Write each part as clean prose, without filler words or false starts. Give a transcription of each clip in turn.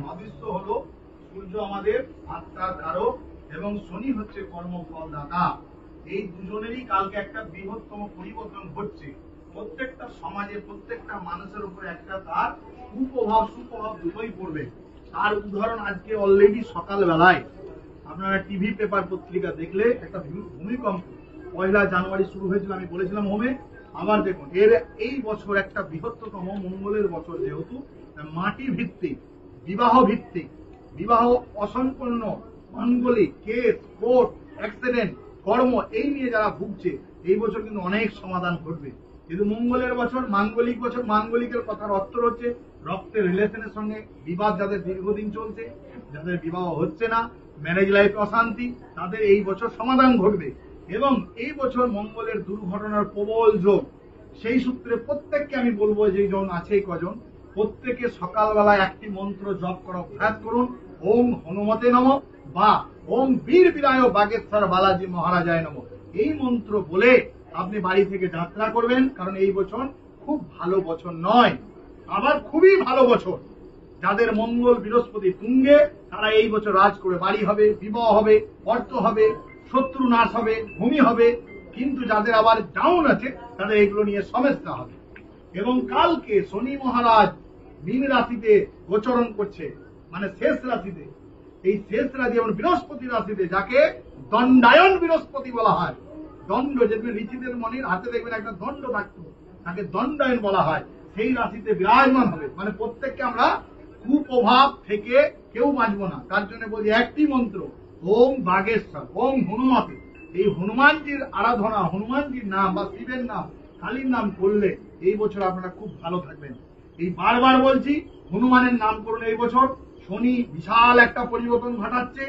মহাবিশ্ব হলো সূর্য আমাদের আত্মার কারক এবং শনি হচ্ছে কর্মফল দাতা। এই দুজনেরই কালকে একটা বৃহত্তম পরিবর্তন ঘটছে। প্রত্যেকটা সমাজে প্রত্যেকটা মানুষের উপরে একটা তার কুপ্রভাব সুপ্রভাব দুটোই পড়বে। তার উদাহরণ আজকে অলরেডি সকাল বেলায় আপনারা টিভি পেপার পত্রিকা দেখলে একটা ভূমিকম্প 1 জানুয়ারি শুরু হয়েছিল, আমি বলেছিলাম হোমে। আবার দেখুন এই বছর একটা বৃহত্তম মঙ্গলের বছর, যেহেতু মাটি ভিত্তিক বিবাহ ভিত্তিক বিবাহ অসম্পন্ন মাঙ্গলিক কেস কোর্ট অ্যাক্সিডেন্ট কর্ম এই নিয়ে যারা ভুগছে এই বছর কিন্তু অনেক সমাধান ঘটবে। কিন্তু মঙ্গলের বছর মাঙ্গলিক বছর, মাঙ্গলিকের কথার অর্থ হচ্ছে রক্তের রিলেশনের সঙ্গে বিবাদ যাদের দীর্ঘদিন চলছে, যাদের বিবাহ হচ্ছে না, ম্যারেজ লাইফ অশান্তি, তাদের এই বছর সমাধান ঘটবে। এবং এই বছর মঙ্গলের দুর্ঘটনার প্রবল যোগ। সেই সূত্রে প্রত্যেককে আমি বলবো যে জন আছে কজন, প্রত্যেকে সকালবেলায় একটি মন্ত্র জপ করা অভ্যাস করুন। ওম হনুমতে নমঃ বা ওম বীর বিনায় বাগেশ্বর বালাজি মহারাজায় নমঃ। এই মন্ত্র বলে আপনি বাড়ি থেকে যাত্রা করবেন, কারণ এই বছর খুব ভালো বছর নয়, আবার খুবই ভালো বছর। যাদের মঙ্গল বৃহস্পতি তুঙ্গে, তারা এই বছর রাজ করে বাড়ি হবে, বিবাহ হবে, অর্থ হবে, শত্রু নাশ হবে, ভূমি হবে। কিন্তু যাদের আবার ডাউন আছে তাদের এগুলো নিয়ে সমস্যা হবে। এবং কালকে শনি মহারাজ মীন রাশিতে গোচরণ করছে, মানে শেষ রাশিতে। এই শেষ রাশি যেমন বৃহস্পতি রাশিতে, যাকে দণ্ডায়ন বৃহস্পতি বলা হয়। দণ্ড, যেমন ঋষিদের মনির হাতে দেখবেন একটা দণ্ড থাকতো, তাকে দণ্ডায়ন বলা হয়। সেই রাশিতে বিরাজমান হবে, মানে প্রত্যেককে আমরা কুপ্রভাব থেকে কেউ বাঁচবো না। তার জন্য বলছি একটি মন্ত্র, ওম বাগেশ্বর ওম হনুমতে। এই হনুমানজির আরাধনা, হনুমানজির নাম বা শিবের নাম, কালীর নাম করলে এই বছর আপনারা খুব ভালো থাকবেন। এই বারবার বলছি হনুমানের নাম করুন। এই বছর শনি বিশাল একটা পরিবর্তন ঘটাচ্ছে,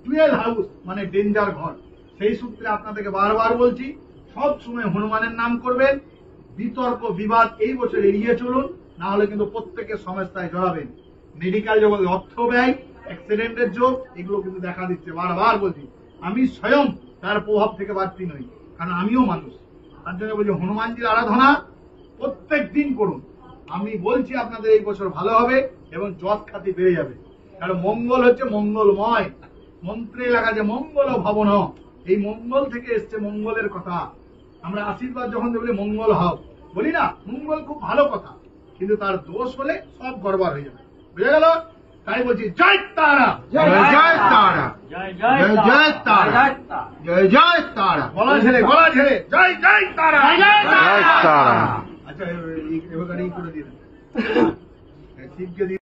12 হাউস মানে ডেঞ্জার ঘর। সেই সূত্রে আপনাদেরকে বারবার বলছি সব সময় হনুমানের নাম করবেন। বিতর্ক বিবাদ এই বছর এড়িয়ে চলুন, না হলে কিন্তু প্রত্যেকের সমস্যায় জড়াবেন। মেডিকেল জগতে অর্থ ব্যয়, অ্যাক্সিডেন্টের যোগ, এগুলো কিন্তু দেখা দিচ্ছে। বারবার বলছি আমি স্বয়ং তার প্রভাব থেকে বাড়তি নই, কারণ আমিও মানুষ। তার জন্য বলছি হনুমানজির আরাধনা প্রত্যেক দিন করুন। আমি বলছি আপনাদের এই বছর ভালো হবে এবং যশ খ্যাতি বেড়ে যাবে। কারণ মঙ্গল হচ্ছে মঙ্গলময়। মন্ত্রে লেখা যে মঙ্গল ভবন, এই মঙ্গল থেকে এসছে মঙ্গলের কথা। আমরা আশীর্বাদ যখন বলি মঙ্গল হও, বলি না মঙ্গল খুব ভালো কথা, কিন্তু তার দোষ হলে সব গড়বড় হয়ে যাবে। বুঝে গেল? তাই বলছি জয় তারা, জয় জয় তারা, জয় জয় তারা, জয় জয় তারা, গলা ঝেড়ে জয় জয় তারা, জয় তারা। আচ্ছা এবার করে দিয়ে দেন শিবকে দিয়ে